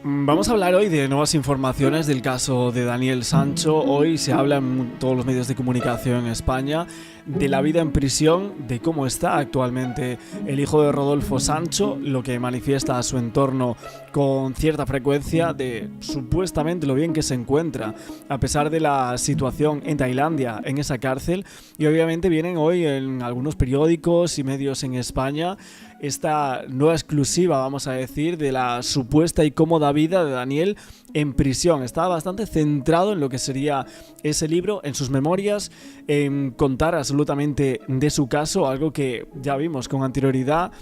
Vamos a hablar hoy de nuevas informaciones del caso de Daniel Sancho. Hoy se habla en todos los medios de comunicación en España de la vida en prisión, de cómo está actualmente el hijo de Rodolfo Sancho, lo que manifiesta a su entorno con cierta frecuencia de supuestamente lo bien que se encuentra a pesar de la situación en Tailandia, en esa cárcel. Y obviamente vienen hoy en algunos periódicos y medios en España esta nueva exclusiva, vamos a decir, de la supuesta y cómoda vida de Daniel en prisión. Estaba bastante centrado en lo que sería ese libro, en sus memorias, en contar absolutamente de su caso, algo que ya vimos con anterioridad,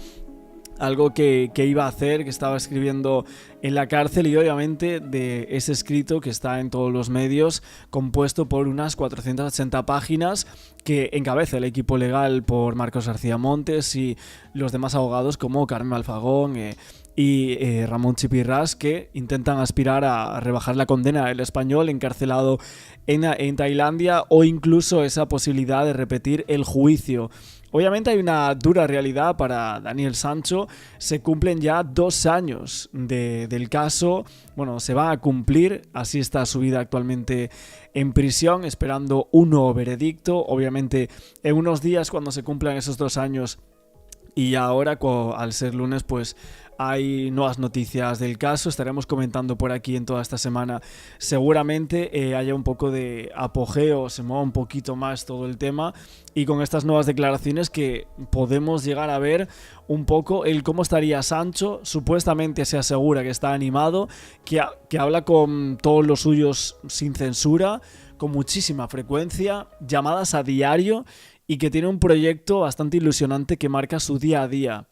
algo que iba a hacer, que estaba escribiendo en la cárcel, y obviamente de ese escrito que está en todos los medios, compuesto por unas 480 páginas que encabeza el equipo legal por Marcos García Montes y los demás abogados como Carmen Alfagón y Ramón Chipirrás, que intentan aspirar a rebajar la condena del español encarcelado en Tailandia, o incluso esa posibilidad de repetir el juicio. Obviamente hay una dura realidad para Daniel Sancho. Se cumplen ya 2 años del caso. Bueno, se va a cumplir. Así está su vida actualmente en prisión, esperando un nuevo veredicto. Obviamente en unos días, cuando se cumplan esos 2 años, y ahora, al ser lunes, pues hay nuevas noticias del caso. Estaremos comentando por aquí en toda esta semana. Seguramente haya un poco de apogeo, se mueva un poquito más todo el tema. Y con estas nuevas declaraciones que podemos llegar a ver un poco el cómo estaría Sancho. Supuestamente se asegura que está animado, que habla con todos los suyos sin censura, con muchísima frecuencia, llamadas a diario, y que tiene un proyecto bastante ilusionante que marca su día a día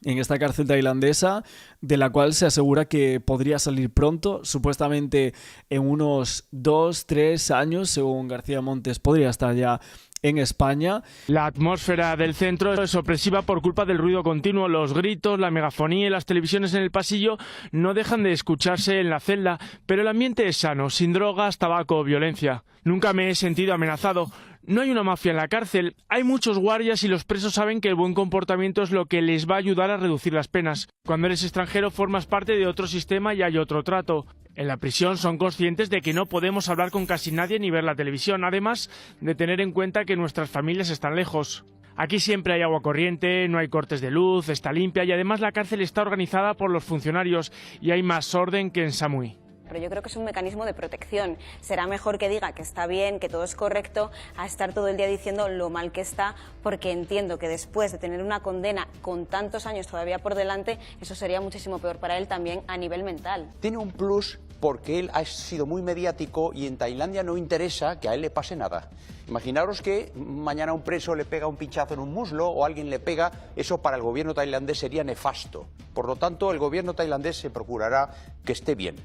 en esta cárcel tailandesa, de la cual se asegura que podría salir pronto, supuestamente en unos 2-3 años, según García Montes, podría estar ya en España. La atmósfera del centro es opresiva por culpa del ruido continuo. Los gritos, la megafonía y las televisiones en el pasillo no dejan de escucharse en la celda, pero el ambiente es sano, sin drogas, tabaco o violencia. Nunca me he sentido amenazado. No hay una mafia en la cárcel, hay muchos guardias y los presos saben que el buen comportamiento es lo que les va a ayudar a reducir las penas. Cuando eres extranjero formas parte de otro sistema y hay otro trato. En la prisión son conscientes de que no podemos hablar con casi nadie ni ver la televisión, además de tener en cuenta que nuestras familias están lejos. Aquí siempre hay agua corriente, no hay cortes de luz, está limpia y además la cárcel está organizada por los funcionarios y hay más orden que en Samui. Pero yo creo que es un mecanismo de protección. Será mejor que diga que está bien, que todo es correcto, a estar todo el día diciendo lo mal que está, porque entiendo que después de tener una condena con tantos años todavía por delante, eso sería muchísimo peor para él también a nivel mental. Tiene un plus porque él ha sido muy mediático y en Tailandia no interesa que a él le pase nada. Imaginaros que mañana un preso le pega un pinchazo en un muslo o alguien le pega, eso para el gobierno tailandés sería nefasto. Por lo tanto, el gobierno tailandés se procurará que esté bien.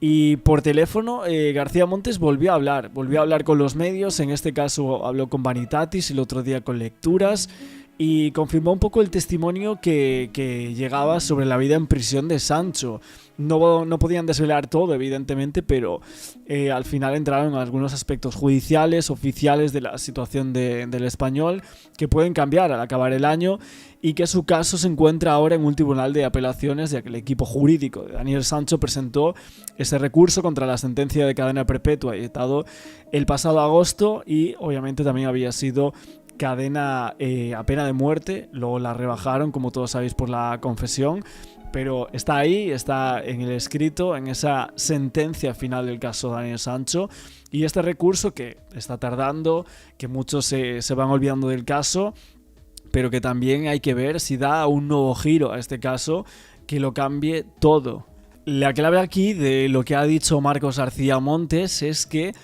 Y por teléfono, García Montes volvió a hablar con los medios. En este caso habló con Vanitatis, el otro día con Lecturas, y confirmó un poco el testimonio que llegaba sobre la vida en prisión de Sancho. No podían desvelar todo, evidentemente, pero al final entraron en algunos aspectos judiciales, oficiales de la situación del español, que pueden cambiar al acabar el año, y que su caso se encuentra ahora en un tribunal de apelaciones, ya que el equipo jurídico de Daniel Sancho presentó ese recurso contra la sentencia de cadena perpetua dictado el pasado agosto, y obviamente también había sido cadena a pena de muerte. Luego la rebajaron, como todos sabéis, por la confesión, pero está ahí, está en el escrito, en esa sentencia final del caso de Daniel Sancho. Y este recurso que está tardando, que muchos se van olvidando del caso, pero que también hay que ver si da un nuevo giro a este caso que lo cambie todo. La clave aquí de lo que ha dicho Marcos García Montes es que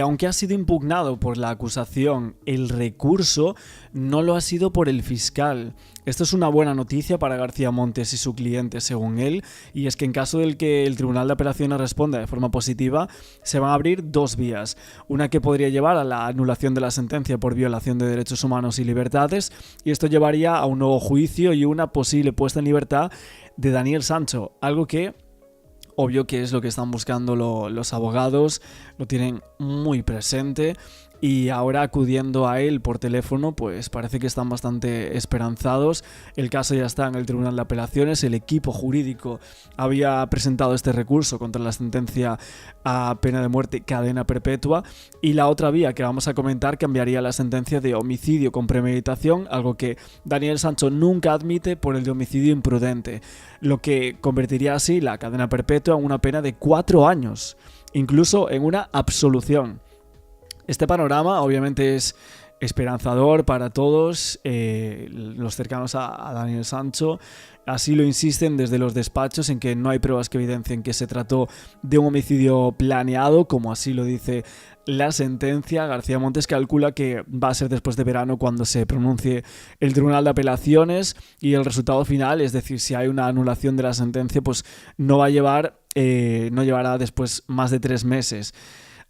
aunque ha sido impugnado por la acusación, el recurso no lo ha sido por el fiscal. Esto es una buena noticia para García Montes y su cliente, según él, y es que en caso del que el Tribunal de Apelaciones responda de forma positiva, se van a abrir 2 vías. Una que podría llevar a la anulación de la sentencia por violación de derechos humanos y libertades, y esto llevaría a un nuevo juicio y una posible puesta en libertad de Daniel Sancho, algo que obvio que es lo que están buscando los abogados, lo tienen muy presente, y ahora acudiendo a él por teléfono, pues parece que están bastante esperanzados. El caso ya está en el Tribunal de Apelaciones, el equipo jurídico había presentado este recurso contra la sentencia a pena de muerte, cadena perpetua, y la otra vía que vamos a comentar cambiaría la sentencia de homicidio con premeditación, algo que Daniel Sancho nunca admite, por el de homicidio imprudente, lo que convertiría así la cadena perpetua en una pena de 4 años, incluso en una absolución. Este panorama obviamente es esperanzador para todos los cercanos a Daniel Sancho. Así lo insisten desde los despachos, en que no hay pruebas que evidencien que se trató de un homicidio planeado, como así lo dice la sentencia. García Montes calcula que va a ser después de verano cuando se pronuncie el Tribunal de Apelaciones, y el resultado final, es decir, si hay una anulación de la sentencia, pues no llevará después más de 3 meses.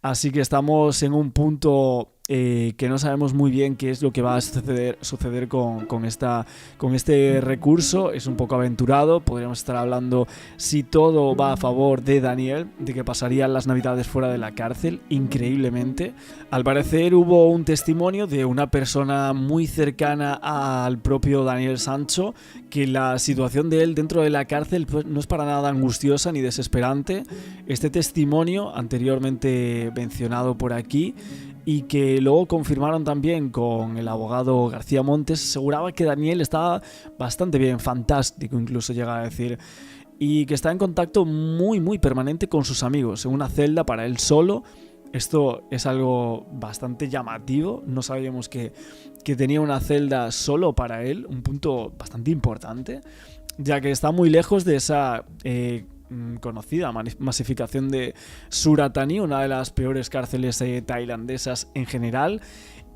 Así que estamos en un punto que no sabemos muy bien qué es lo que va a suceder con este recurso. Es un poco aventurado. Podríamos estar hablando, si todo va a favor de Daniel, de que pasarían las navidades fuera de la cárcel, increíblemente. Al parecer hubo un testimonio de una persona muy cercana al propio Daniel Sancho, que la situación de él dentro de la cárcel pues, no es para nada angustiosa ni desesperante. Este testimonio, anteriormente mencionado por aquí, y que luego confirmaron también con el abogado García Montes, aseguraba que Daniel estaba bastante bien, fantástico incluso llega a decir, y que está en contacto muy muy permanente con sus amigos, en una celda para él solo. Esto es algo bastante llamativo, no sabíamos que tenía una celda solo para él, un punto bastante importante, ya que está muy lejos de esa conocida masificación de Surat Thani, una de las peores cárceles tailandesas en general,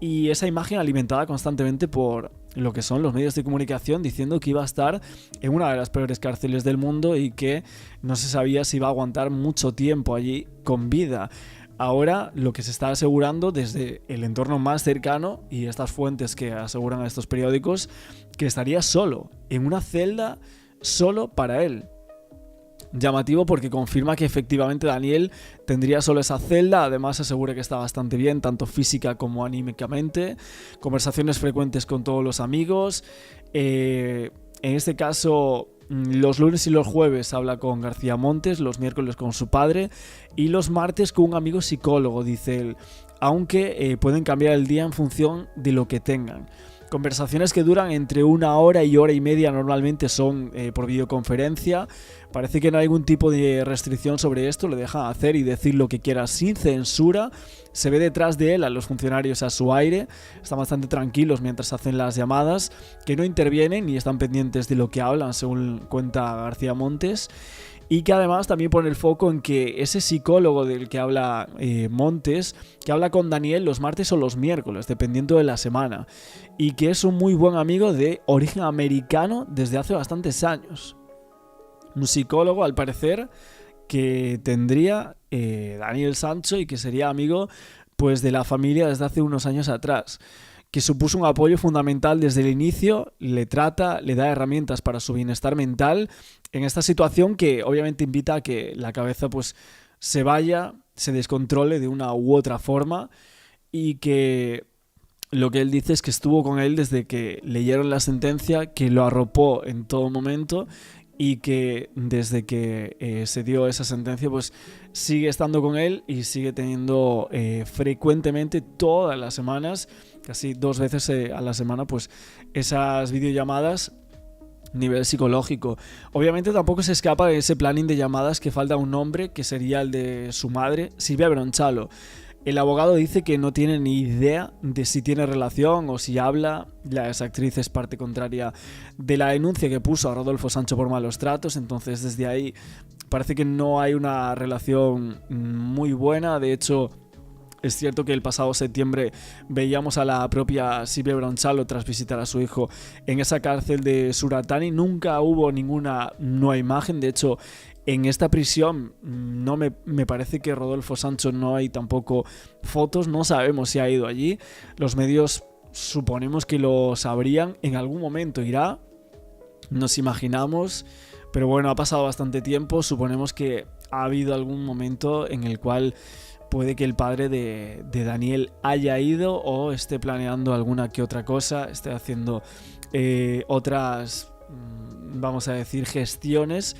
y esa imagen alimentada constantemente por lo que son los medios de comunicación, diciendo que iba a estar en una de las peores cárceles del mundo y que no se sabía si iba a aguantar mucho tiempo allí con vida. Ahora lo que se está asegurando desde el entorno más cercano y estas fuentes que aseguran a estos periódicos, que estaría solo, en una celda solo para él. Llamativo porque confirma que efectivamente Daniel tendría solo esa celda. Además asegura que está bastante bien, tanto física como anímicamente, conversaciones frecuentes con todos los amigos. En este caso, los lunes y los jueves habla con García Montes, los miércoles con su padre y los martes con un amigo psicólogo, dice él, aunque pueden cambiar el día en función de lo que tengan. Conversaciones que duran entre 1 hora y hora y media, normalmente son por videoconferencia. Parece que no hay ningún tipo de restricción sobre esto, le dejan hacer y decir lo que quiera sin censura. Se ve detrás de él a los funcionarios a su aire, están bastante tranquilos mientras hacen las llamadas, que no intervienen ni están pendientes de lo que hablan, según cuenta García Montes. Y que además también pone el foco en que ese psicólogo del que habla Montes, que habla con Daniel los martes o los miércoles, dependiendo de la semana, y que es un muy buen amigo de origen americano desde hace bastantes años. Un psicólogo, al parecer, que tendría Daniel Sancho y que sería amigo pues, de la familia desde hace unos años atrás, que supuso un apoyo fundamental desde el inicio, le trata, le da herramientas para su bienestar mental en esta situación que obviamente invita a que la cabeza pues se vaya, se descontrole de una u otra forma, y que lo que él dice es que estuvo con él desde que leyeron la sentencia, que lo arropó en todo momento y que desde que se dio esa sentencia pues sigue estando con él y sigue teniendo frecuentemente todas las semanas, casi 2 veces a la semana, pues esas videollamadas nivel psicológico. Obviamente tampoco se escapa de ese planning de llamadas que falta un nombre, que sería el de su madre, Silvia Bronchalo. El abogado dice que no tiene ni idea de si tiene relación o si habla. La exactriz es parte contraria de la denuncia que puso a Rodolfo Sancho por malos tratos, entonces desde ahí parece que no hay una relación muy buena. De hecho, es cierto que el pasado septiembre veíamos a la propia Silvia Bronchalo tras visitar a su hijo en esa cárcel de Surat Thani. Nunca hubo ninguna nueva imagen. De hecho, en esta prisión no me parece que Rodolfo Sancho no hay tampoco fotos. No sabemos si ha ido allí. Los medios suponemos que lo sabrían. En algún momento irá, nos imaginamos. Pero bueno, ha pasado bastante tiempo. Suponemos que ha habido algún momento en el cual puede que el padre de Daniel haya ido o esté planeando alguna que otra cosa, esté haciendo otras, vamos a decir, gestiones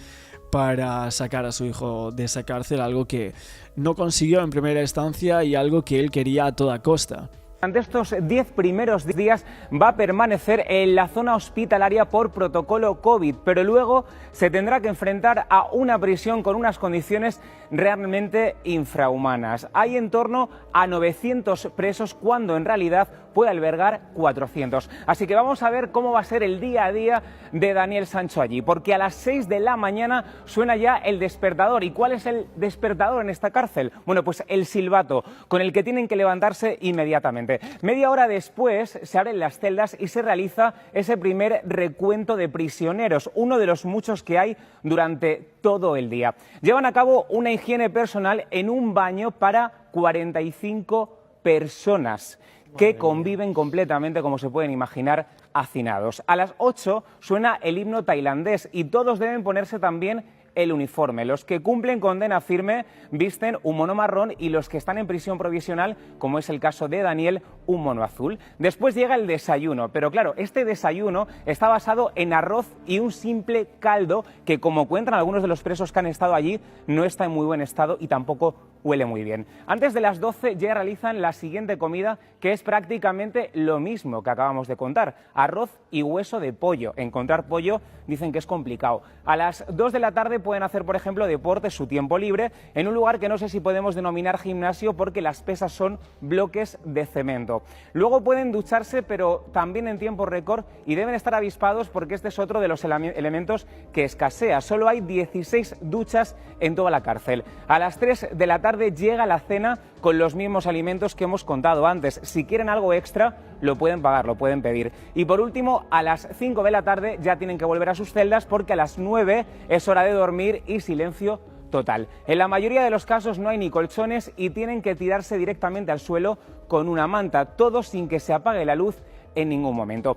para sacar a su hijo de esa cárcel, algo que no consiguió en primera instancia y algo que él quería a toda costa. Durante estos 10 primeros días va a permanecer en la zona hospitalaria por protocolo COVID, pero luego se tendrá que enfrentar a una prisión con unas condiciones realmente infrahumanas. Hay en torno a 900 presos cuando en realidad puede albergar 400. Así que vamos a ver cómo va a ser el día a día de Daniel Sancho allí, porque a las 6 de la mañana suena ya el despertador. ¿Y cuál es el despertador en esta cárcel? Bueno, pues el silbato, con el que tienen que levantarse inmediatamente. Media hora después se abren las celdas y se realiza ese primer recuento de prisioneros, uno de los muchos que hay durante todo el día. Llevan a cabo una higiene personal en un baño para 45 personas que conviven completamente, como se pueden imaginar, hacinados. A las 8 suena el himno tailandés y todos deben ponerse también el uniforme. Los que cumplen condena firme visten un mono marrón y los que están en prisión provisional, como es el caso de Daniel, un mono azul. Después llega el desayuno, pero claro, este desayuno está basado en arroz y un simple caldo que, como cuentan algunos de los presos que han estado allí, no está en muy buen estado y tampoco huele muy bien. Antes de las 12 ya realizan la siguiente comida, que es prácticamente lo mismo que acabamos de contar: arroz y hueso de pollo. Encontrar pollo dicen que es complicado. A las 2 de la tarde pueden hacer, por ejemplo, deporte, su tiempo libre, en un lugar que no sé si podemos denominar gimnasio porque las pesas son bloques de cemento. Luego pueden ducharse, pero también en tiempo récord, y deben estar avispados porque este es otro de los elementos que escasea. Solo hay 16 duchas en toda la cárcel. A las 3 de la tarde llega la cena con los mismos alimentos que hemos contado antes. Si quieren algo extra, lo pueden pagar, lo pueden pedir. Y por último, a las 5 de la tarde ya tienen que volver a sus celdas porque a las 9 es hora de dormir y silencio total. En la mayoría de los casos no hay ni colchones y tienen que tirarse directamente al suelo con una manta, todo sin que se apague la luz en ningún momento.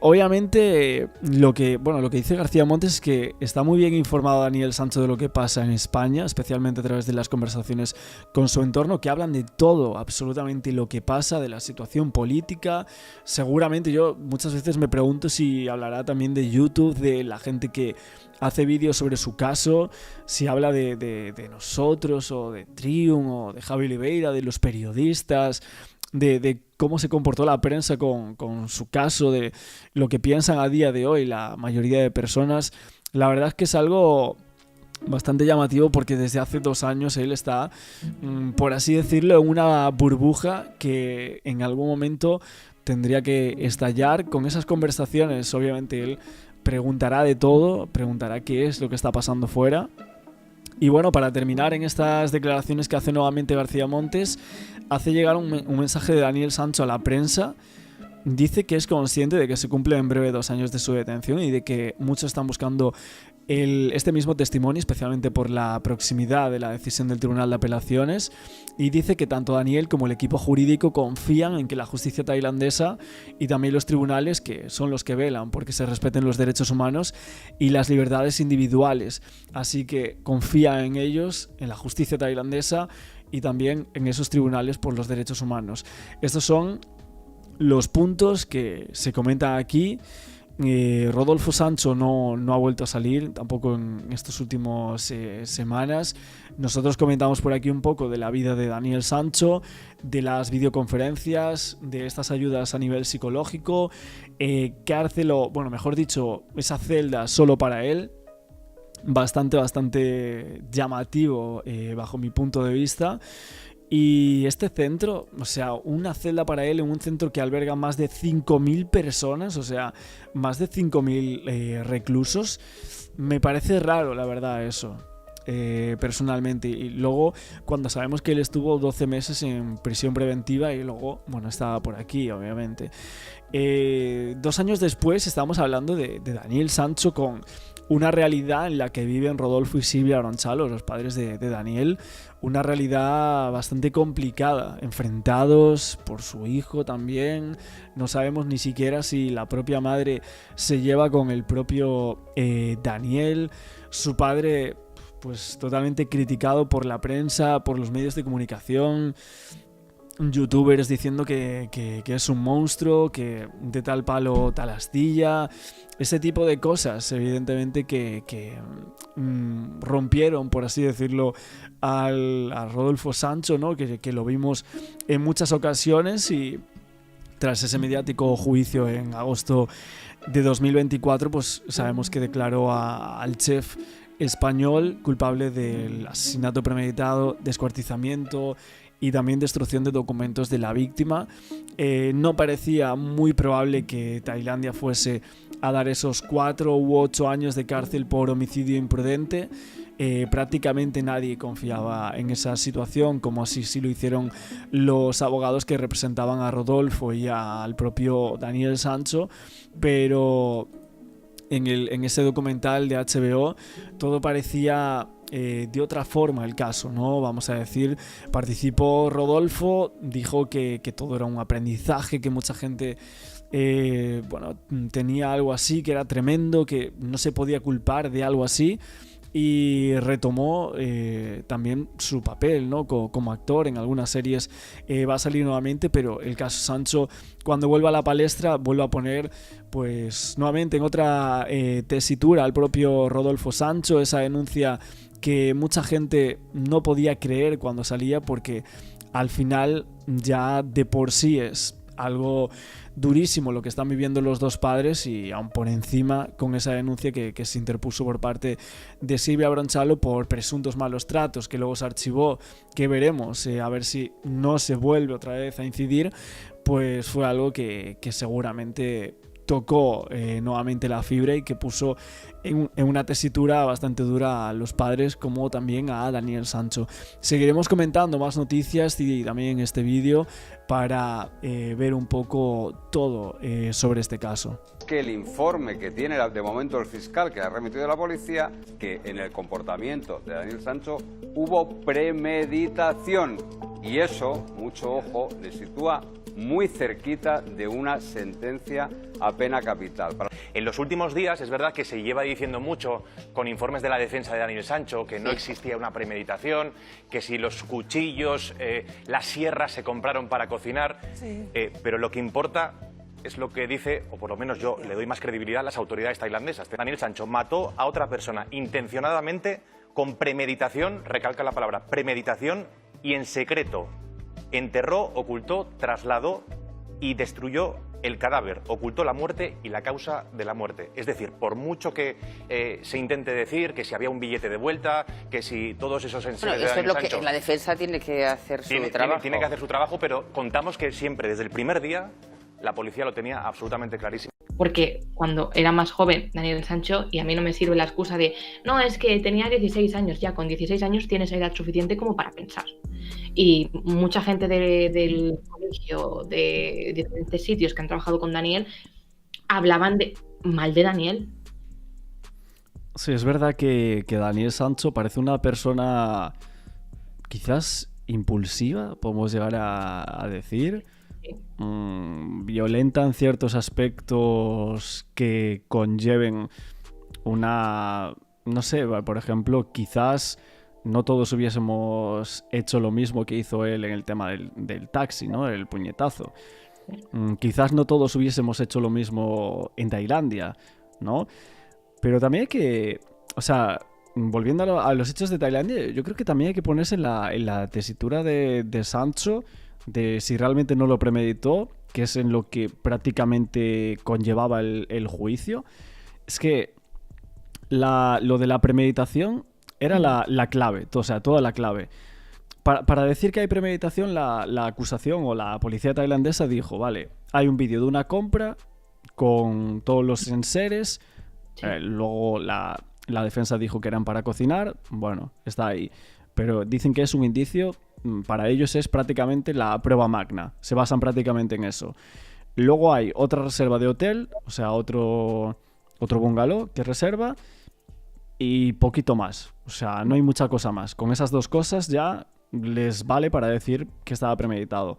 Obviamente lo que dice García Montes es que está muy bien informado Daniel Sancho de lo que pasa en España, especialmente a través de las conversaciones con su entorno, que hablan de todo, absolutamente lo que pasa, de la situación política. Seguramente yo muchas veces me pregunto si hablará también de YouTube, de la gente que hace vídeos sobre su caso, si habla de nosotros o de Trium o de Javi Oliveira, de los periodistas, de cómo se comportó la prensa con su caso, de lo que piensan a día de hoy la mayoría de personas. La verdad es que es algo bastante llamativo porque desde hace 2 años él está, por así decirlo, en una burbuja que en algún momento tendría que estallar. Con esas conversaciones, obviamente, él preguntará de todo, preguntará qué es lo que está pasando fuera. Y bueno, para terminar, en estas declaraciones que hace nuevamente García Montes, hace llegar un mensaje de Daniel Sancho a la prensa. Dice que es consciente de que se cumplen en breve 2 años de su detención y de que muchos están buscando este mismo testimonio, especialmente por la proximidad de la decisión del Tribunal de Apelaciones, y dice que tanto Daniel como el equipo jurídico confían en que la justicia tailandesa y también los tribunales, que son los que velan porque se respeten los derechos humanos y las libertades individuales, así que confía en ellos, en la justicia tailandesa y también en esos tribunales por los derechos humanos. Estos son los puntos que se comentan aquí. Rodolfo Sancho no ha vuelto a salir tampoco en estos últimos semanas. Nosotros comentamos por aquí un poco de la vida de Daniel Sancho, de las videoconferencias, de estas ayudas a nivel psicológico, cárcel o, bueno, mejor dicho, esa celda solo para él. Bastante llamativo bajo mi punto de vista. Y este centro, o sea, una celda para él en un centro que alberga más de 5.000 personas, o sea, más de 5.000 reclusos, me parece raro, la verdad, eso, personalmente. Y luego, cuando sabemos que él estuvo 12 meses en prisión preventiva y luego, bueno, estaba por aquí, obviamente. 2 años después estamos hablando de Daniel Sancho con una realidad en la que viven Rodolfo y Silvia Ronchalo, los padres de Daniel, una realidad bastante complicada, enfrentados por su hijo también. No sabemos ni siquiera si la propia madre se lleva con el propio Daniel. Su padre pues totalmente criticado por la prensa, por los medios de comunicación, youtubers diciendo que es un monstruo, que de tal palo tal astilla, ese tipo de cosas, evidentemente que rompieron, por así decirlo, a Rodolfo Sancho, ¿no? Que lo vimos en muchas ocasiones, y tras ese mediático juicio en agosto de 2024, pues sabemos que declaró al chef español culpable del asesinato premeditado, descuartizamiento y también destrucción de documentos de la víctima. No parecía muy probable que Tailandia fuese a dar esos 4 u 8 años de cárcel por homicidio imprudente. Prácticamente nadie confiaba en esa situación, como así sí lo hicieron los abogados que representaban a Rodolfo y al propio Daniel Sancho, pero en ese documental de HBO todo parecía de otra forma el caso, ¿no? Vamos a decir, participó Rodolfo, dijo que todo era un aprendizaje, que mucha gente tenía algo así, que era tremendo, que no se podía culpar de algo así, y retomó también su papel, ¿no? Como actor en algunas series. Va a salir nuevamente, pero el caso Sancho, cuando vuelva a la palestra, vuelve a poner pues nuevamente en otra tesitura al propio Rodolfo Sancho, esa denuncia que mucha gente no podía creer cuando salía, porque al final ya de por sí es algo durísimo lo que están viviendo los dos padres, y aún por encima con esa denuncia que se interpuso por parte de Silvia Bronchalo por presuntos malos tratos, que luego se archivó, que veremos a ver si no se vuelve otra vez a incidir, pues fue algo que seguramente tocó nuevamente la fibra y que puso en una tesitura bastante dura a los padres, como también a Daniel Sancho. Seguiremos comentando más noticias y también en este vídeo para ver un poco todo sobre este caso. Que el informe que tiene de momento el fiscal que ha remitido a la policía, que en el comportamiento de Daniel Sancho hubo premeditación, y eso, mucho ojo, le sitúa muy cerquita de una sentencia a pena capital. En los últimos días es verdad que se lleva diciendo mucho con informes de la defensa de Daniel Sancho que no existía una premeditación, que si los cuchillos, las sierras se compraron para cocinar, pero lo que importa es lo que dice, o por lo menos yo le doy más credibilidad a las autoridades tailandesas. Daniel Sancho mató a otra persona intencionadamente, con premeditación, recalca la palabra premeditación, y en secreto. Enterró, ocultó, trasladó y destruyó el cadáver, ocultó la muerte y la causa de la muerte. Es decir, por mucho que se intente decir que si había un billete de vuelta, que si todos esos enseres de Daniel Sancho... La defensa tiene que hacer su trabajo. Tiene que hacer su trabajo, pero contamos que siempre, desde el primer día, la policía lo tenía absolutamente clarísimo. Porque cuando era más joven Daniel Sancho, y a mí no me sirve la excusa de no, es que tenía 16 años, ya con 16 años tienes edad suficiente como para pensar. Y mucha gente del colegio, de diferentes sitios que han trabajado con Daniel, hablaban mal de Daniel. Sí, es verdad que Daniel Sancho parece una persona quizás impulsiva, podemos llegar a decir. Violenta en ciertos aspectos que conlleven una... No sé, por ejemplo, quizás no todos hubiésemos hecho lo mismo que hizo él en el tema del taxi, ¿no? El puñetazo. Quizás no todos hubiésemos hecho lo mismo en Tailandia, ¿no? Pero también hay que... O sea, volviendo a los hechos de Tailandia, yo creo que también hay que ponerse en la tesitura de Sancho, de si realmente no lo premeditó, que es en lo que prácticamente conllevaba el juicio. Es que lo de la premeditación era la clave, o sea, toda la clave. Para decir que hay premeditación, la acusación o la policía tailandesa dijo, vale, hay un vídeo de una compra con todos los enseres, luego la defensa dijo que eran para cocinar, bueno, está ahí. Pero dicen que es un indicio, para ellos es prácticamente la prueba magna, se basan prácticamente en eso. Luego hay otra reserva de hotel, o sea, otro bungalow que reserva, y poquito más, o sea, no hay mucha cosa más. Con esas dos cosas ya les vale para decir que estaba premeditado.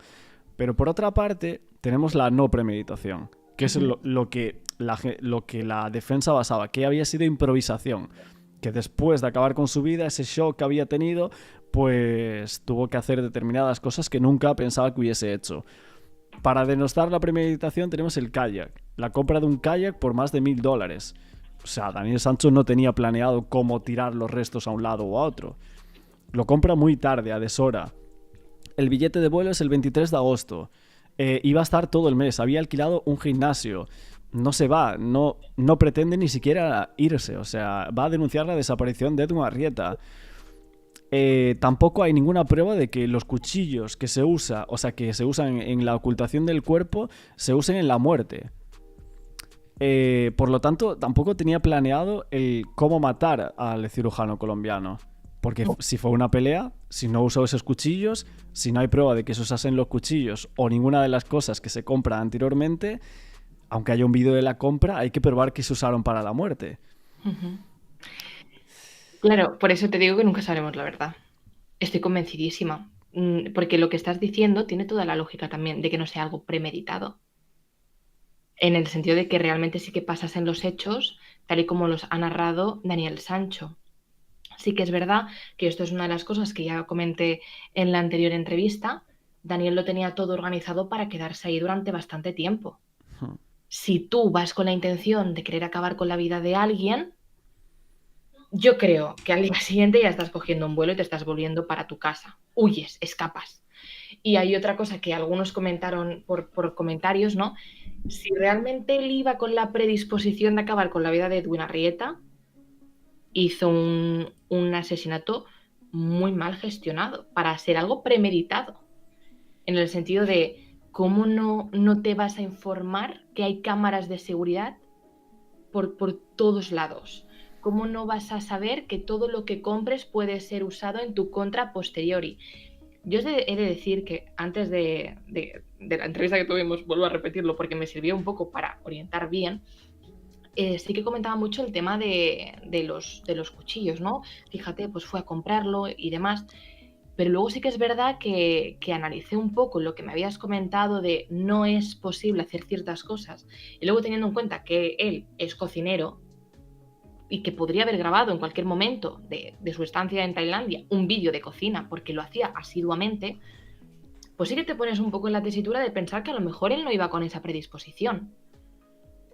Pero por otra parte tenemos la no premeditación, que es lo que la defensa basaba, que había sido improvisación. que después de acabar con su vida, ese shock que había tenido, pues tuvo que hacer determinadas cosas que nunca pensaba que hubiese hecho. Para denostar la premeditación tenemos el kayak, la compra de un kayak por más de $1.000. O sea, Daniel Sancho no tenía planeado cómo tirar los restos a un lado o a otro. Lo compra muy tarde, a deshora. El billete de vuelo es el 23 de agosto. Iba a estar todo el mes, había alquilado un gimnasio. No se va, no pretende ni siquiera irse, o sea, va a denunciar la desaparición de Edwin Arrieta. Tampoco hay ninguna prueba de que los cuchillos que se usan en la ocultación del cuerpo, se usen en la muerte. Por lo tanto, tampoco tenía planeado el cómo matar al cirujano colombiano. Porque si fue una pelea, si no usó esos cuchillos, si no hay prueba de que se usasen los cuchillos o ninguna de las cosas que se compran anteriormente, aunque haya un vídeo de la compra, hay que probar que se usaron para la muerte. Uh-huh. Claro, por eso te digo que nunca sabremos la verdad. Estoy convencidísima. Porque lo que estás diciendo tiene toda la lógica también de que no sea algo premeditado. En el sentido de que realmente sí que pasasen los hechos tal y como los ha narrado Daniel Sancho. Sí que es verdad que esto es una de las cosas que ya comenté en la anterior entrevista. Daniel lo tenía todo organizado para quedarse ahí durante bastante tiempo. Si tú vas con la intención de querer acabar con la vida de alguien, yo creo que al día siguiente ya estás cogiendo un vuelo y te estás volviendo para tu casa. Huyes, escapas. Y hay otra cosa que algunos comentaron por comentarios, ¿no? Si realmente él iba con la predisposición de acabar con la vida de Edwin Arrieta, hizo un asesinato muy mal gestionado para ser algo premeditado. En el sentido de cómo no te vas a informar que hay cámaras de seguridad por todos lados. ¿Cómo no vas a saber que todo lo que compres puede ser usado en tu contra a posteriori? Yo he de decir que antes de la entrevista que tuvimos, vuelvo a repetirlo porque me sirvió un poco para orientar bien, sí que comentaba mucho el tema de los cuchillos, ¿no? Fíjate, pues fue a comprarlo y demás. Pero luego sí que es verdad que analicé un poco lo que me habías comentado de no es posible hacer ciertas cosas. Y luego teniendo en cuenta que él es cocinero y que podría haber grabado en cualquier momento de su estancia en Tailandia un vídeo de cocina porque lo hacía asiduamente, pues sí que te pones un poco en la tesitura de pensar que a lo mejor él no iba con esa predisposición.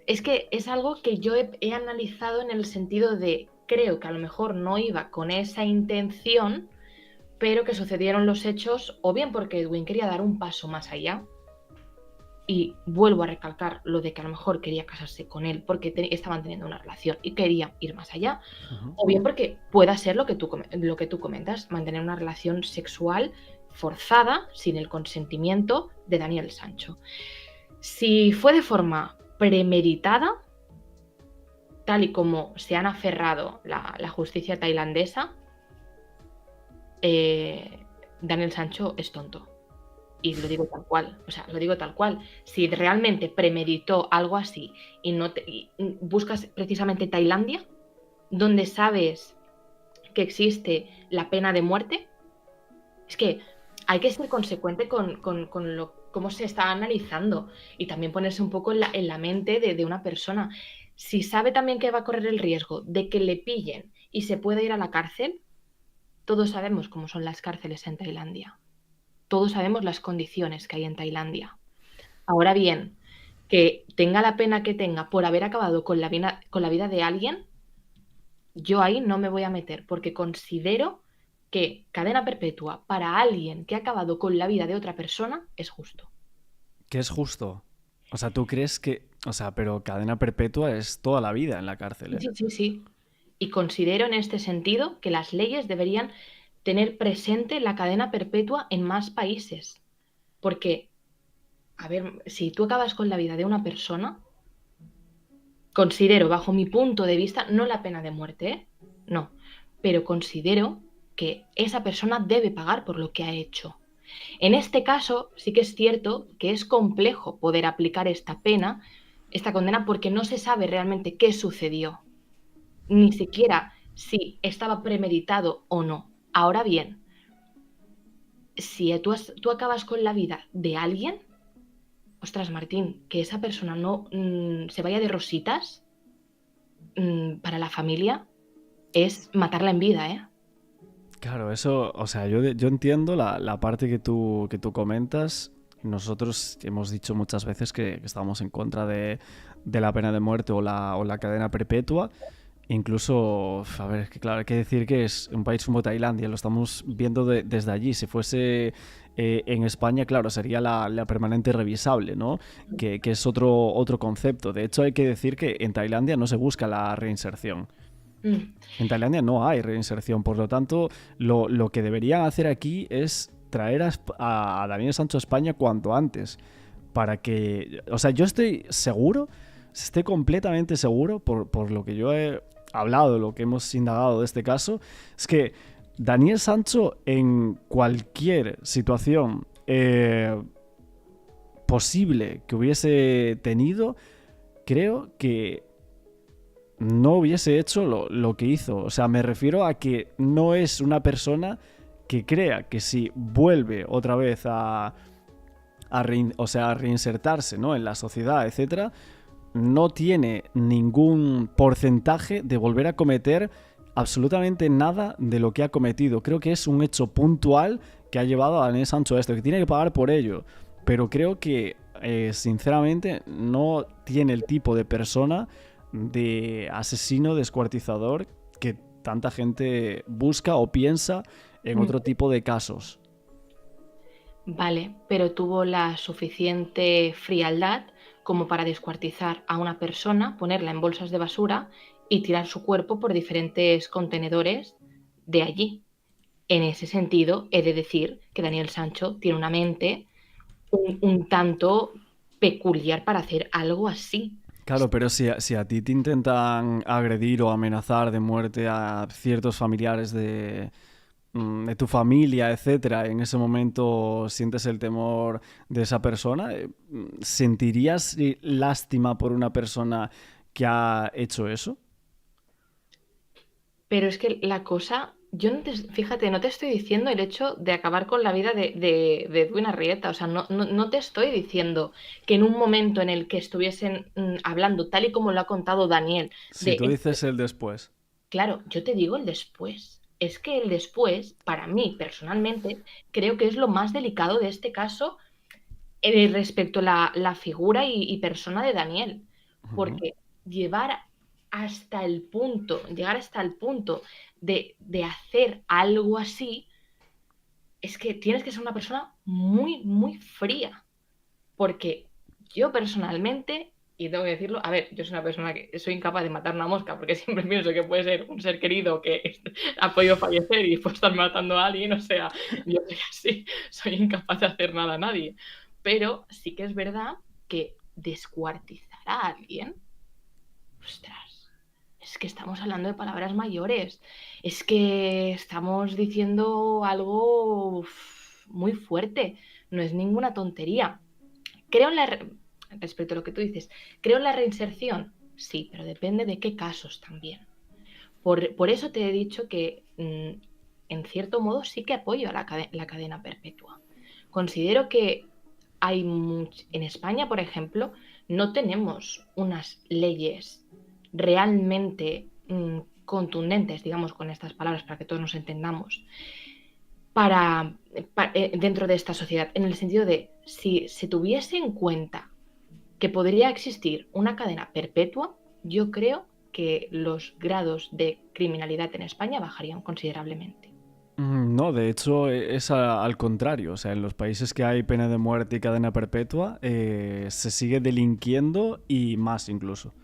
Es que es algo que yo he analizado en el sentido de creo que a lo mejor no iba con esa intención, pero que sucedieron los hechos o bien porque Edwin quería dar un paso más allá, y vuelvo a recalcar lo de que a lo mejor quería casarse con él porque estaban teniendo una relación y quería ir más allá, o bien porque pueda ser lo que tú comentas, mantener una relación sexual forzada sin el consentimiento de Daniel Sancho. Si fue de forma premeditada, tal y como se han aferrado la justicia tailandesa, Daniel Sancho es tonto. Y lo digo tal cual, Si realmente premeditó algo así y buscas precisamente Tailandia, donde sabes que existe la pena de muerte, es que hay que ser consecuente con cómo se está analizando y también ponerse un poco en la mente de una persona. Si sabe también que va a correr el riesgo de que le pillen y se pueda ir a la cárcel, todos sabemos cómo son las cárceles en Tailandia. Todos sabemos las condiciones que hay en Tailandia. Ahora bien, que tenga la pena que tenga por haber acabado con la vida de alguien, yo ahí no me voy a meter, porque considero que cadena perpetua para alguien que ha acabado con la vida de otra persona es justo. ¿Qué es justo? O sea, ¿tú crees que...? O sea, pero cadena perpetua es toda la vida en la cárcel, ¿eh? Sí. Y considero en este sentido que las leyes deberían tener presente la cadena perpetua en más países. Porque, a ver, si tú acabas con la vida de una persona, considero, bajo mi punto de vista, no la pena de muerte, no, pero considero que esa persona debe pagar por lo que ha hecho. En este caso, sí que es cierto que es complejo poder aplicar esta pena, esta condena, porque no se sabe realmente qué sucedió, ni siquiera si estaba premeditado o no. Ahora bien, si tú acabas con la vida de alguien, ostras, Martín, que esa persona no se vaya de rositas para la familia, es matarla en vida, ¿eh? Claro, eso, o sea, yo entiendo la parte que tú comentas. Nosotros hemos dicho muchas veces que estamos en contra de la pena de muerte o la cadena perpetua. Incluso, a ver, que claro, hay que decir que es un país como Tailandia, lo estamos viendo desde allí. Si fuese en España, claro, sería la permanente revisable, ¿no? Que es otro concepto. De hecho, hay que decir que en Tailandia no se busca la reinserción. En Tailandia no hay reinserción, por lo tanto, lo que deberían hacer aquí es traer a Daniel Sancho a España cuanto antes, para que, o sea, yo estoy completamente seguro, por lo que yo he hablado, lo que hemos indagado de este caso, es que Daniel Sancho en cualquier situación posible que hubiese tenido, creo que no hubiese hecho lo que hizo. O sea, me refiero a que no es una persona que crea que si vuelve otra vez a reinsertarse, ¿no?, en la sociedad, etcétera, no tiene ningún porcentaje de volver a cometer absolutamente nada de lo que ha cometido. Creo que es un hecho puntual que ha llevado a Daniel Sancho a esto, que tiene que pagar por ello. Pero creo que, sinceramente, no tiene el tipo de persona de asesino descuartizador que tanta gente busca o piensa en otro tipo de casos. Vale, pero tuvo la suficiente frialdad como para descuartizar a una persona, ponerla en bolsas de basura y tirar su cuerpo por diferentes contenedores de allí. En ese sentido, he de decir que Daniel Sancho tiene una mente un tanto peculiar para hacer algo así. Claro, pero si a ti te intentan agredir o amenazar de muerte a ciertos familiares de tu familia, etcétera, en ese momento sientes el temor de esa persona, ¿sentirías lástima por una persona que ha hecho eso? Pero es que la cosa, fíjate, no te estoy diciendo el hecho de acabar con la vida de Edwin Arrieta, o sea, no te estoy diciendo que en un momento en el que estuviesen hablando, tal y como lo ha contado Daniel, Si tú dices el después. Claro, yo te digo el después. Es que el después, para mí personalmente, creo que es lo más delicado de este caso respecto a la figura y persona de Daniel. Porque llegar hasta el punto de hacer algo así, es que tienes que ser una persona muy, muy fría. Porque yo personalmente, y tengo que decirlo, a ver, yo soy una persona que soy incapaz de matar una mosca porque siempre pienso que puede ser un ser querido que ha podido fallecer y puede estar matando a alguien, o sea, yo soy así, soy incapaz de hacer nada a nadie. Pero sí que es verdad que descuartizar a alguien, ostras, es que estamos hablando de palabras mayores, es que estamos diciendo algo muy fuerte, no es ninguna tontería. Respecto a lo que tú dices, creo en la reinserción, sí, pero depende de qué casos también. Por eso te he dicho que, en cierto modo, sí que apoyo a la cadena perpetua. Considero que en España, por ejemplo, no tenemos unas leyes realmente contundentes, digamos con estas palabras para que todos nos entendamos, dentro de esta sociedad, en el sentido de si se tuviese en cuenta que podría existir una cadena perpetua, yo creo que los grados de criminalidad en España bajarían considerablemente. No, de hecho es al contrario. O sea, en los países que hay pena de muerte y cadena perpetua se sigue delinquiendo y más incluso.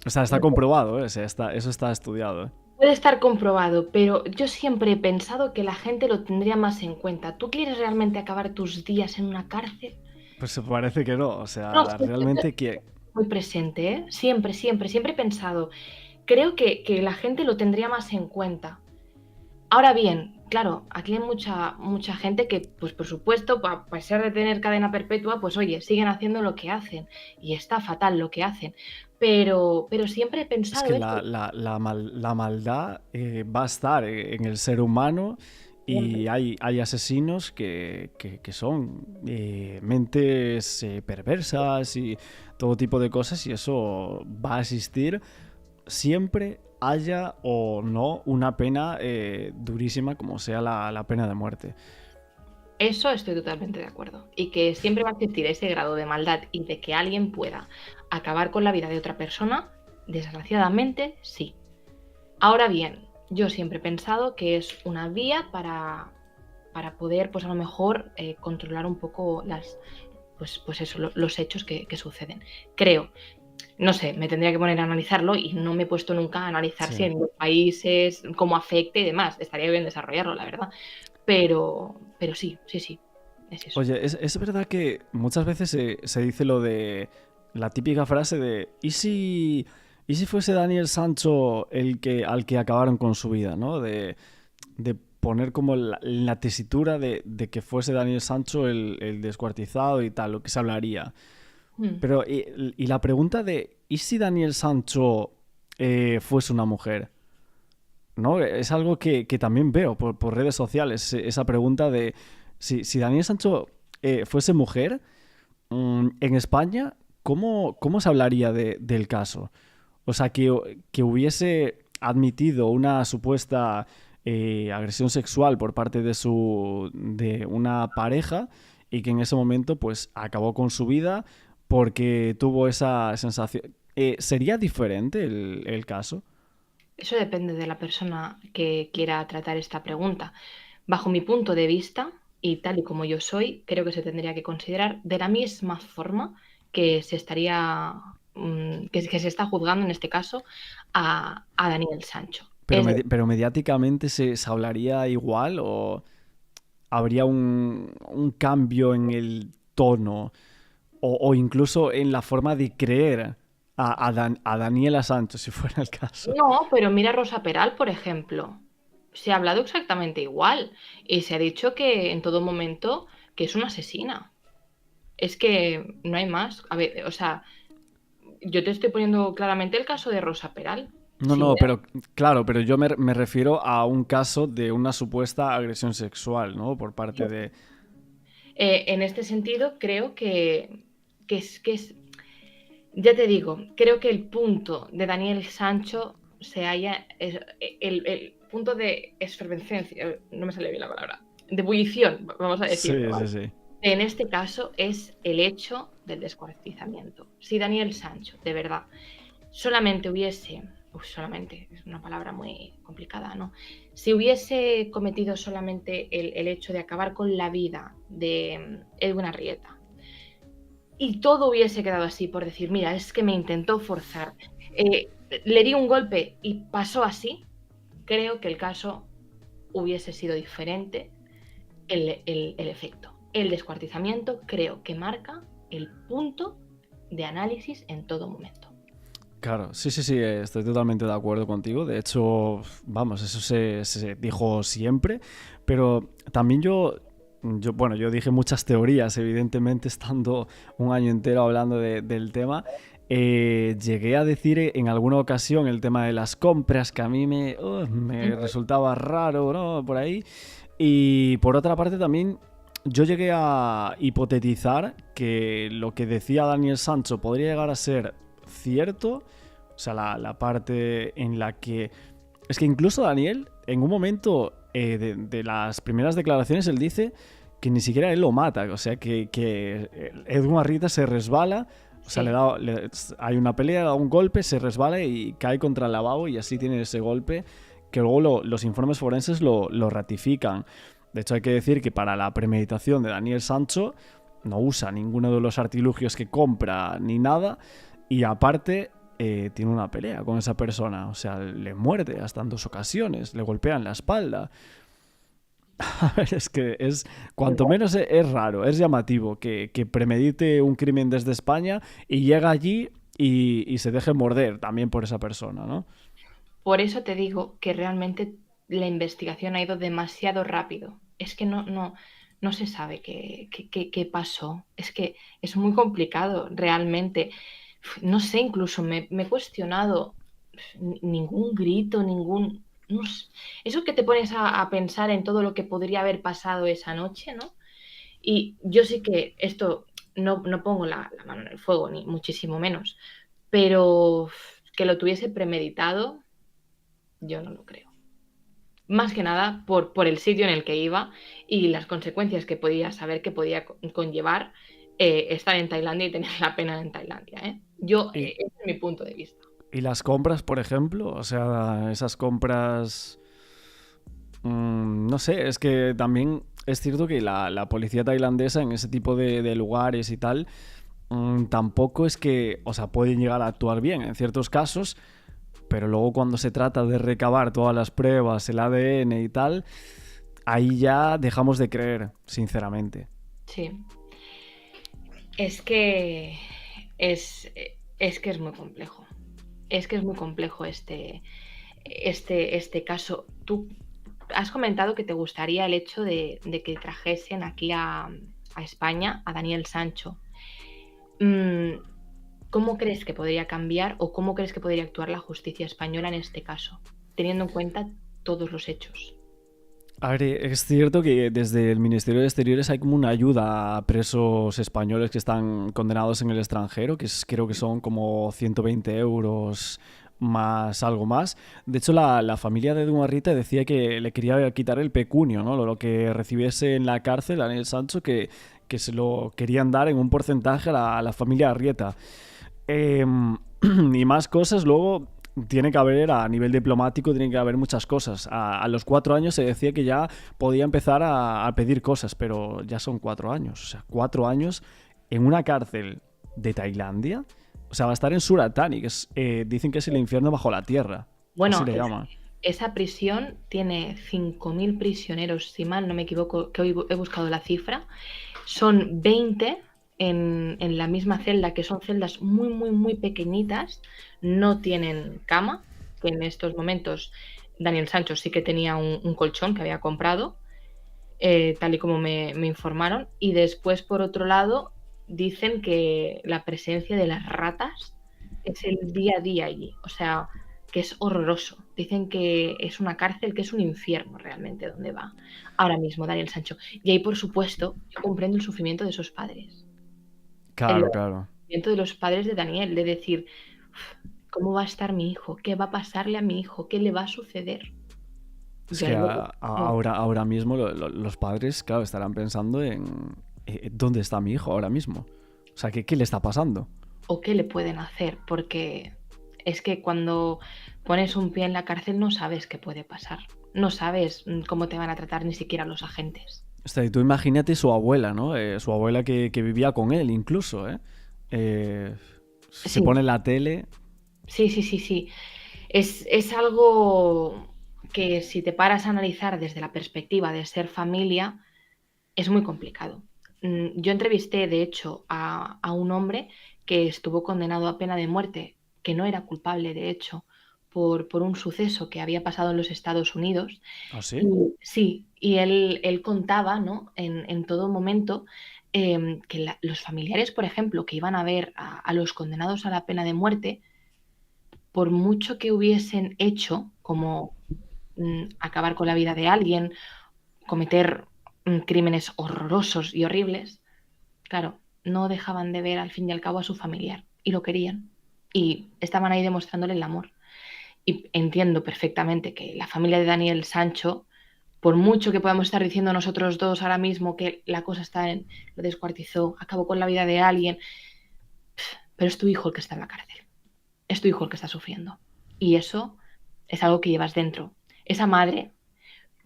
O sea, está comprobado, ¿eh? O sea, eso está estudiado, ¿eh? Puede estar comprobado, pero yo siempre he pensado que la gente lo tendría más en cuenta. ¿Tú quieres realmente acabar tus días en una cárcel? Pues parece que no. O sea, No, realmente que... Muy presente, ¿eh? Siempre he pensado. Creo que la gente lo tendría más en cuenta. Ahora bien, claro, aquí hay mucha gente que, pues por supuesto, a pesar de tener cadena perpetua, pues oye, siguen haciendo lo que hacen. Y está fatal lo que hacen. Pero siempre he pensado... Es que la maldad va a estar en el ser humano y hay asesinos que son mentes perversas y todo tipo de cosas, y eso va a existir siempre haya o no una pena durísima como sea la pena de muerte. Eso estoy totalmente de acuerdo. Y que siempre va a existir ese grado de maldad y de que alguien pueda acabar con la vida de otra persona, desgraciadamente sí. Ahora bien, yo siempre he pensado que es una vía para poder, pues a lo mejor, controlar un poco los hechos que suceden. Creo, no sé, me tendría que poner a analizarlo y no me he puesto nunca a analizar Sí. si en los países, cómo afecte y demás. Estaría bien desarrollarlo, la verdad. Pero sí, es eso. Oye, es verdad que muchas veces se dice lo de la típica frase de ¿y si fuese Daniel Sancho al que acabaron con su vida, ¿no? De poner como la tesitura de que fuese Daniel Sancho el descuartizado y tal, lo que se hablaría. Pero, y la pregunta de ¿y si Daniel Sancho fuese una mujer? ¿No? Es algo que también veo por redes sociales, esa pregunta de si Daniel Sancho fuese mujer, en España, ¿cómo se hablaría del caso? O sea, que hubiese admitido una supuesta agresión sexual por parte de una pareja y que en ese momento pues acabó con su vida porque tuvo esa sensación. ¿Sería diferente el caso? Eso depende de la persona que quiera tratar esta pregunta. Bajo mi punto de vista, y tal y como yo soy, creo que se tendría que considerar de la misma forma que se estaría, que se está juzgando en este caso a Daniel Sancho. Pero mediáticamente se hablaría igual o habría un cambio en el tono o incluso en la forma de creer a Daniela Sancho, si fuera el caso. No, pero mira a Rosa Peral, por ejemplo. Se ha hablado exactamente igual y se ha dicho que en todo momento que es una asesina. Es que no hay más. A ver, o sea, yo te estoy poniendo claramente el caso de Rosa Peral. No, pero claro, pero yo me refiero a un caso de una supuesta agresión sexual, ¿no? Por parte de... En este sentido, creo que es. Ya te digo, creo que el punto de Daniel Sancho se halla. El punto de efervescencia, no me sale bien la palabra, de ebullición, vamos a decirlo. Sí. En este caso es el hecho del descuartizamiento. Si Daniel Sancho, de verdad, solamente hubiese, solamente, es una palabra muy complicada, ¿no? Si hubiese cometido solamente el hecho de acabar con la vida de Edwin Arrieta y todo hubiese quedado así por decir, mira, es que me intentó forzar, le di un golpe y pasó así, creo que el caso hubiese sido diferente el efecto. El descuartizamiento creo que marca el punto de análisis en todo momento. Claro, sí, estoy totalmente de acuerdo contigo. De hecho, vamos, eso se dijo siempre, pero también yo dije muchas teorías, evidentemente, estando un año entero hablando del tema. Llegué a decir en alguna ocasión el tema de las compras, que a mí me resultaba raro, ¿no? Por ahí. Y por otra parte también yo llegué a hipotetizar que lo que decía Daniel Sancho podría llegar a ser cierto, o sea, la parte en la que... Es que incluso Daniel, en un momento de las primeras declaraciones, él dice que ni siquiera él lo mata, o sea, que Edwin Arrieta se resbala, o sea, hay una pelea, da un golpe, se resbala y cae contra el lavabo y así tiene ese golpe que luego los informes forenses lo ratifican. De hecho, hay que decir que para la premeditación de Daniel Sancho no usa ninguno de los artilugios que compra ni nada y aparte tiene una pelea con esa persona, o sea, le muerde hasta en 2 ocasiones, le golpea en la espalda. A ver, es que cuanto menos es raro, es llamativo que premedite un crimen desde España y llega allí y se deje morder también por esa persona, ¿no? Por eso te digo que realmente la investigación ha ido demasiado rápido. Es que no se sabe qué pasó. Es que es muy complicado realmente. No sé, incluso me he cuestionado ningún grito, no sé. Eso que te pones a pensar en todo lo que podría haber pasado esa noche, ¿no? Y yo sí que esto no pongo la mano en el fuego, ni muchísimo menos, pero que lo tuviese premeditado, Yo no lo creo. Más que nada por el sitio en el que iba y las consecuencias que podía saber que podía conllevar estar en Tailandia y tener la pena en Tailandia, ¿eh? Ese es mi punto de vista. ¿Y las compras, por ejemplo? O sea, esas compras... no sé, es que también es cierto que la policía tailandesa en ese tipo de lugares y tal, tampoco es que, o sea, pueden llegar a actuar bien en ciertos casos, pero luego cuando se trata de recabar todas las pruebas, el ADN y tal, ahí ya dejamos de creer, sinceramente. Sí. Es que es muy complejo. Es que es muy complejo este caso. Tú has comentado que te gustaría el hecho de que trajesen aquí a España a Daniel Sancho. ¿Cómo crees que podría cambiar o cómo crees que podría actuar la justicia española en este caso, teniendo en cuenta todos los hechos? A ver, es cierto que desde el Ministerio de Exteriores hay como una ayuda a presos españoles que están condenados en el extranjero, creo que son como 120 euros más algo más. De hecho, la familia de Dumarrita decía que le quería quitar el pecunio, ¿no? Lo que recibiese en la cárcel Daniel Sancho, que se lo querían dar en un porcentaje a la familia Arrieta. Y más cosas, luego tiene que haber, a nivel diplomático, tiene que haber muchas cosas. A los 4 años se decía que ya podía empezar a pedir cosas, pero ya son 4 años. O sea, 4 años en una cárcel de Tailandia. O sea, va a estar en Suratani, que dicen que es el infierno bajo la tierra. Bueno, así le llaman. Esa prisión tiene 5.000 prisioneros, si mal no me equivoco, que hoy he buscado la cifra. Son 20 en la misma celda, que son celdas muy, muy, muy pequeñitas. No tienen cama, que en estos momentos Daniel Sancho sí que tenía un colchón que había comprado, tal y como me informaron. Y después, por otro lado, dicen que la presencia de las ratas es el día a día allí. O sea, que es horroroso. Dicen que es una cárcel, que es un infierno realmente donde va ahora mismo Daniel Sancho. Y ahí, por supuesto, yo comprendo el sufrimiento de esos padres. Claro, claro. El sufrimiento de los padres de Daniel, de decir, ¿cómo va a estar mi hijo? ¿Qué va a pasarle a mi hijo? ¿Qué le va a suceder? Es que ahora mismo los padres, claro, estarán pensando en ¿dónde está mi hijo ahora mismo? O sea, ¿qué le está pasando? ¿O qué le pueden hacer? Porque es que cuando pones un pie en la cárcel no sabes qué puede pasar. No sabes cómo te van a tratar ni siquiera los agentes. O sea, y tú imagínate su abuela, ¿no? Su abuela que vivía con él incluso, ¿eh? Se Sí. pone en la tele. Sí. Es algo que si te paras a analizar desde la perspectiva de ser familia, es muy complicado. Yo entrevisté, de hecho, a un hombre que estuvo condenado a pena de muerte, que no era culpable, de hecho, por un suceso que había pasado en los Estados Unidos. ¿Ah, sí? Sí, y él contaba, ¿no?, en todo momento, que los familiares, por ejemplo, que iban a ver a los condenados a la pena de muerte, por mucho que hubiesen hecho, como acabar con la vida de alguien, cometer crímenes horrorosos y horribles, claro, no dejaban de ver al fin y al cabo a su familiar y lo querían y estaban ahí demostrándole el amor. Y entiendo perfectamente que la familia de Daniel Sancho, por mucho que podamos estar diciendo nosotros dos ahora mismo que la cosa está en lo descuartizó, acabó con la vida de alguien, pero es tu hijo el que está en la cárcel, es tu hijo el que está sufriendo y eso es algo que llevas dentro. Esa madre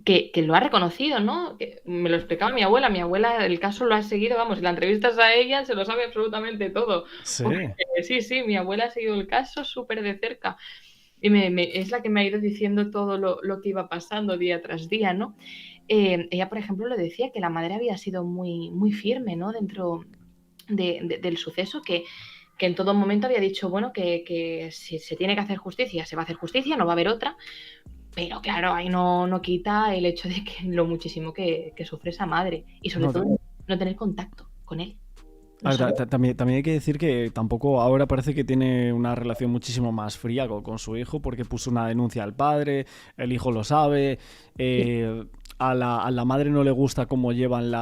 que lo ha reconocido, ¿no? Que me lo explicaba mi abuela, el caso lo ha seguido, vamos, si la entrevistas a ella se lo sabe absolutamente todo. Sí. Porque, sí, mi abuela ha seguido el caso súper de cerca y es la que me ha ido diciendo todo lo que iba pasando día tras día, ¿no? Ella, por ejemplo, le decía que la madre había sido muy, muy firme, ¿no? Dentro del suceso, que en todo momento había dicho, bueno, que si se tiene que hacer justicia, se va a hacer justicia, no va a haber otra. Pero claro, ahí no quita el hecho de que lo muchísimo que sufre esa madre y sobre todo no tener contacto con él. También hay que decir que tampoco ahora parece que tiene una relación muchísimo más fría con su hijo, porque puso una denuncia al padre, el hijo lo sabe, a la madre no le gusta cómo llevan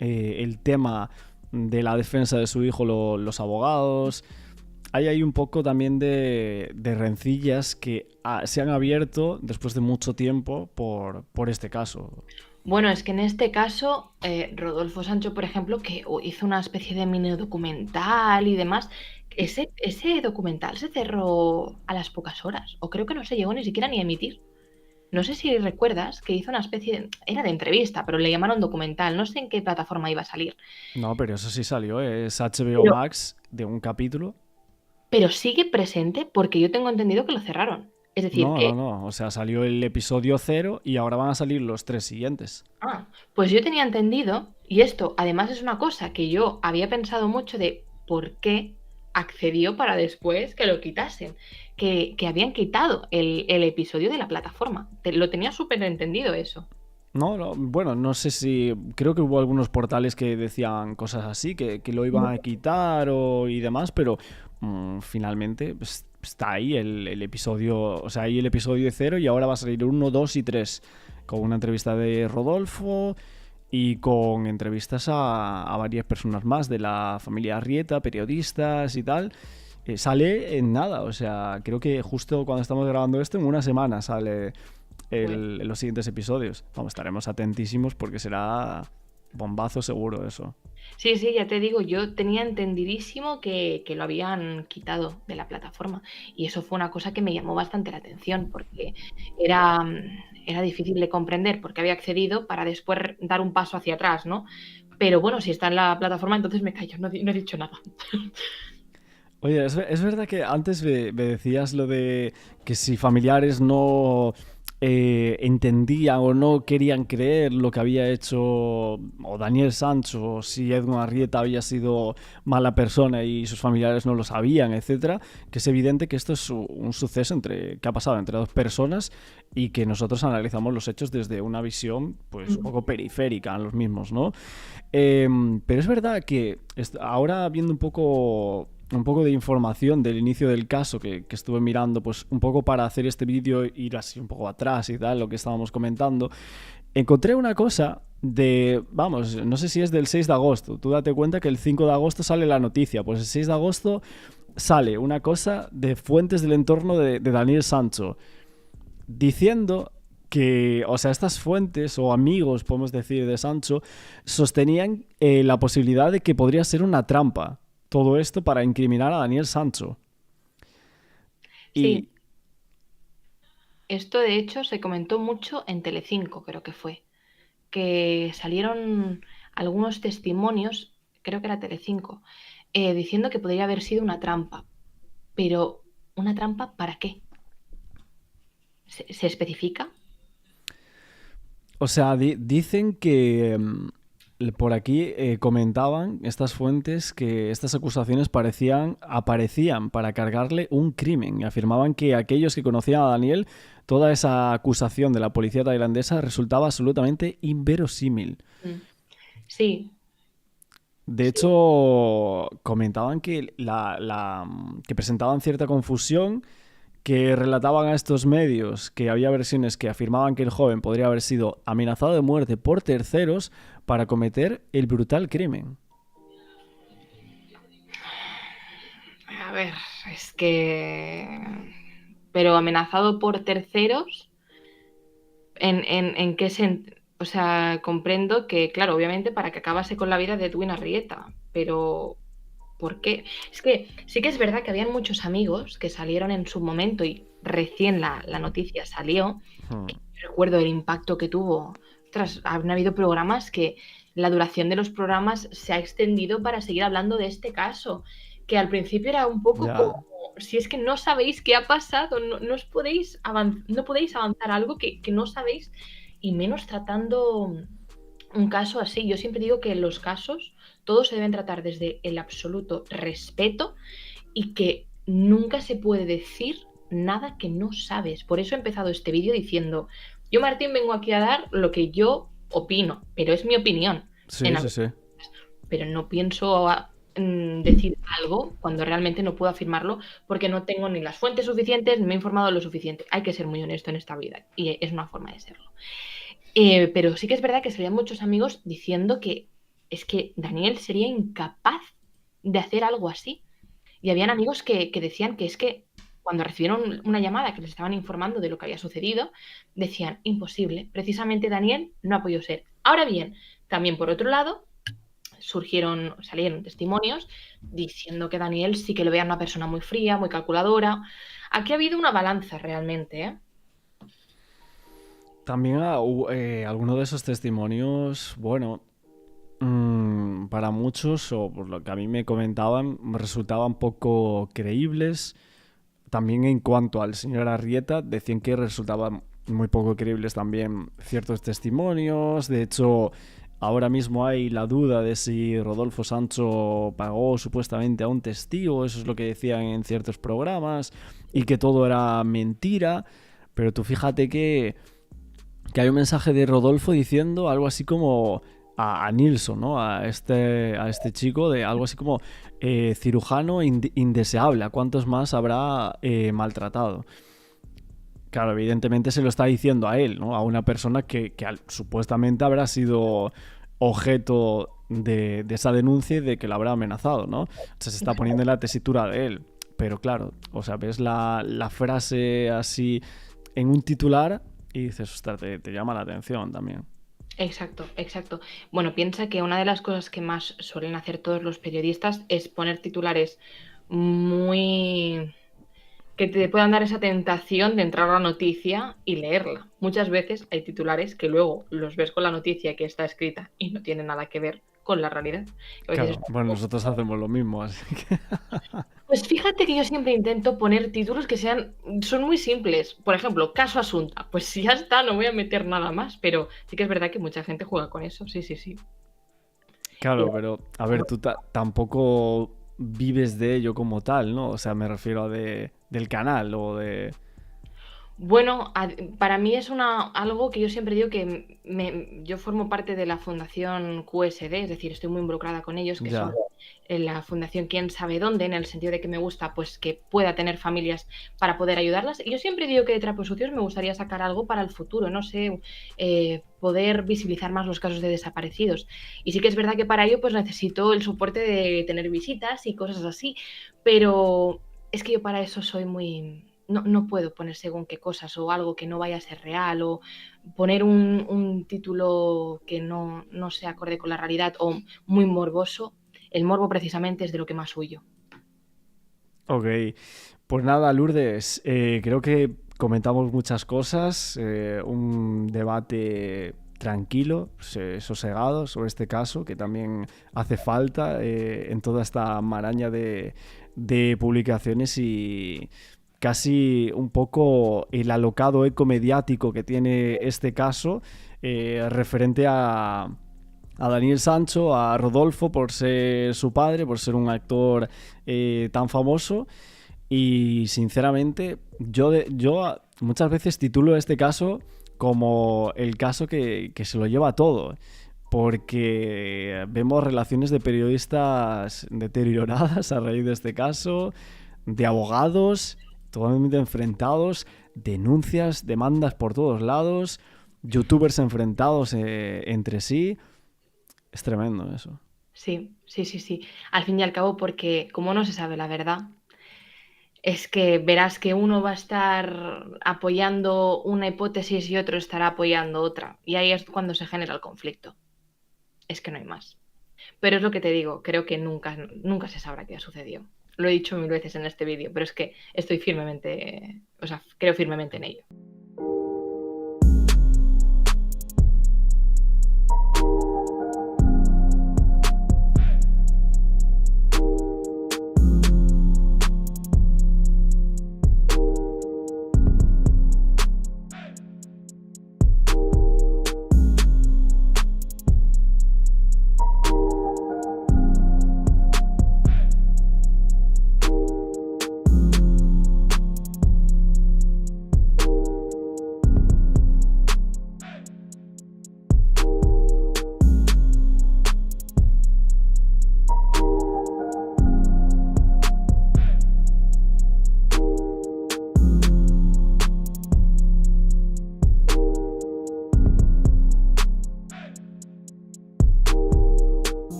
el tema de la defensa de su hijo los abogados. hay ahí un poco también de rencillas que se han abierto después de mucho tiempo por este caso. Bueno, es que en este caso, Rodolfo Sancho, por ejemplo, que hizo una especie de mini documental y demás, ese documental se cerró a las pocas horas, o creo que no se llegó ni siquiera ni a emitir. No sé si recuerdas que hizo una especie de... Era de entrevista, pero le llamaron documental. No sé en qué plataforma iba a salir. No, pero eso sí salió, es HBO Pero- Max de un capítulo. Pero sigue presente porque yo tengo entendido que lo cerraron. Es decir, que... No. O sea, salió el episodio 0 y ahora van a salir los 3 siguientes. Ah, pues yo tenía entendido, y esto además es una cosa que yo había pensado mucho de por qué accedió para después que lo quitasen, que habían quitado el episodio de la plataforma. Lo tenía súper entendido eso. No, bueno, no sé si... Creo que hubo algunos portales que decían cosas así, que lo iban a quitar y demás, pero finalmente pues, está ahí el episodio... O sea, ahí el episodio 0 y ahora va a salir 1, 2 y 3, con una entrevista de Rodolfo y con entrevistas a varias personas más de la familia Arrieta, periodistas y tal. Sale en nada, o sea, creo que justo cuando estamos grabando esto, en una semana sale los siguientes episodios. Vamos, estaremos atentísimos porque será bombazo seguro eso. Sí, ya te digo, yo tenía entendidísimo que lo habían quitado de la plataforma y eso fue una cosa que me llamó bastante la atención porque era difícil de comprender porque había accedido para después dar un paso hacia atrás, ¿no? Pero bueno, si está en la plataforma, entonces me callo, no he dicho nada. Oye, es verdad que antes me decías lo de que si familiares no entendían o no querían creer lo que había hecho o Daniel Sancho, o si Edwin Arrieta había sido mala persona y sus familiares no lo sabían, etcétera, que es evidente que esto es un suceso que ha pasado entre dos personas y que nosotros analizamos los hechos desde una visión pues un poco periférica a los mismos, ¿no? Pero es verdad que ahora viendo un poco de información del inicio del caso que estuve mirando, pues un poco para hacer este vídeo, ir así un poco atrás y tal, lo que estábamos comentando, encontré una cosa vamos, no sé si es del 6 de agosto, tú date cuenta que el 5 de agosto sale la noticia, pues el 6 de agosto sale una cosa de fuentes del entorno de Daniel Sancho, diciendo que, o sea, estas fuentes o amigos, podemos decir, de Sancho, sostenían la posibilidad de que podría ser una trampa todo esto para incriminar a Daniel Sancho. Sí. Esto de hecho se comentó mucho en Telecinco, creo que fue, que salieron algunos testimonios, creo que era Telecinco, diciendo que podría haber sido una trampa. Pero, ¿una trampa para qué? ¿Se especifica? O sea, dicen que por aquí comentaban estas fuentes que estas acusaciones aparecían para cargarle un crimen y afirmaban que aquellos que conocían a Daniel, toda esa acusación de la policía tailandesa resultaba absolutamente inverosímil. Sí. De hecho, comentaban que que presentaban cierta confusión, que relataban a estos medios que había versiones que afirmaban que el joven podría haber sido amenazado de muerte por terceros para cometer el brutal crimen. A ver, es que... Pero amenazado por terceros, ¿en qué sentido? O sea, comprendo que, claro, obviamente para que acabase con la vida de Edwin Arrieta, pero ¿por qué? Es que sí que es verdad que habían muchos amigos que salieron en su momento y recién la noticia salió. Recuerdo el impacto que tuvo. Ostras, han habido programas que la duración de los programas se ha extendido para seguir hablando de este caso, que al principio era un poco como, si es que no sabéis qué ha pasado, no podéis avanzar algo que no sabéis, y menos tratando un caso así. Yo siempre digo que en los casos todos se deben tratar desde el absoluto respeto y que nunca se puede decir nada que no sabes. Por eso he empezado este vídeo diciendo, yo, Martín, vengo aquí a dar lo que yo opino, pero es mi opinión. Sí. Pero no pienso decir algo cuando realmente no puedo afirmarlo porque no tengo ni las fuentes suficientes ni me he informado lo suficiente. Hay que ser muy honesto en esta vida y es una forma de serlo. Pero sí que es verdad que salían muchos amigos diciendo que es que Daniel sería incapaz de hacer algo así. Y habían amigos que decían que es que cuando recibieron una llamada que les estaban informando de lo que había sucedido, decían, imposible, precisamente Daniel no ha podido ser. Ahora bien, también por otro lado, salieron testimonios diciendo que Daniel sí que lo veía una persona muy fría, muy calculadora. Aquí ha habido una balanza realmente, ¿eh? También algunos de esos testimonios, bueno, para muchos, o por lo que a mí me comentaban, me resultaban poco creíbles. También en cuanto al señor Arrieta, decían que resultaban muy poco creíbles también ciertos testimonios. De hecho, ahora mismo hay la duda de si Rodolfo Sancho pagó supuestamente a un testigo, eso es lo que decían en ciertos programas, y que todo era mentira. Pero tú fíjate que hay un mensaje de Rodolfo diciendo algo así como a Nilsson, ¿no? A este chico, de algo así como cirujano indeseable, ¿a cuántos más habrá maltratado? Claro, evidentemente se lo está diciendo a él, ¿no? A una persona que supuestamente habrá sido objeto de esa denuncia y de que la habrá amenazado, ¿no? O sea, se está poniendo en la tesitura de él. Pero claro, o sea, ves la frase así en un titular y dices, ostras, te llama la atención también. Exacto, exacto. Bueno, piensa que una de las cosas que más suelen hacer todos los periodistas es poner titulares muy... que te puedan dar esa tentación de entrar a la noticia y leerla. Muchas veces hay titulares que luego los ves con la noticia que está escrita y no tiene nada que ver con la realidad. Claro, bueno, nosotros hacemos lo mismo, así que... Pues fíjate que yo siempre intento poner títulos que son muy simples. Por ejemplo, caso Asunta. Pues ya está, no voy a meter nada más, pero sí que es verdad que mucha gente juega con eso, sí. Claro, pero a ver, tú tampoco vives de ello como tal, ¿no? O sea, me refiero a del canal o de... Bueno, para mí es algo que yo siempre digo que yo formo parte de la Fundación QSD, es decir, estoy muy involucrada con ellos, que son la Fundación Quién sabe dónde, en el sentido de que me gusta pues que pueda tener familias para poder ayudarlas. Y yo siempre digo que de Trapos Sucios me gustaría sacar algo para el futuro, no sé, poder visibilizar más los casos de desaparecidos. Y sí que es verdad que para ello pues necesito el soporte de tener visitas y cosas así, pero es que yo para eso soy muy... No puedo poner según qué cosas o algo que no vaya a ser real o poner un título que no sea acorde con la realidad o muy morboso. El morbo precisamente es de lo que más huyo. Ok, pues nada, Lourdes, creo que comentamos muchas cosas, un debate tranquilo, sosegado sobre este caso, que también hace falta en toda esta maraña de publicaciones y... casi un poco el alocado eco mediático que tiene este caso referente a Daniel Sancho, a Rodolfo por ser su padre, por ser un actor tan famoso. Y sinceramente yo muchas veces titulo este caso como el caso que se lo lleva todo, porque vemos relaciones de periodistas deterioradas a raíz de este caso, de abogados totalmente enfrentados, denuncias, demandas por todos lados, youtubers enfrentados entre sí. Es tremendo eso. Sí. Al fin y al cabo, porque como no se sabe la verdad, es que verás que uno va a estar apoyando una hipótesis y otro estará apoyando otra. Y ahí es cuando se genera el conflicto. Es que no hay más. Pero es lo que te digo, creo que nunca se sabrá qué ha sucedido. Lo he dicho 1000 veces en este vídeo, pero es que creo firmemente en ello.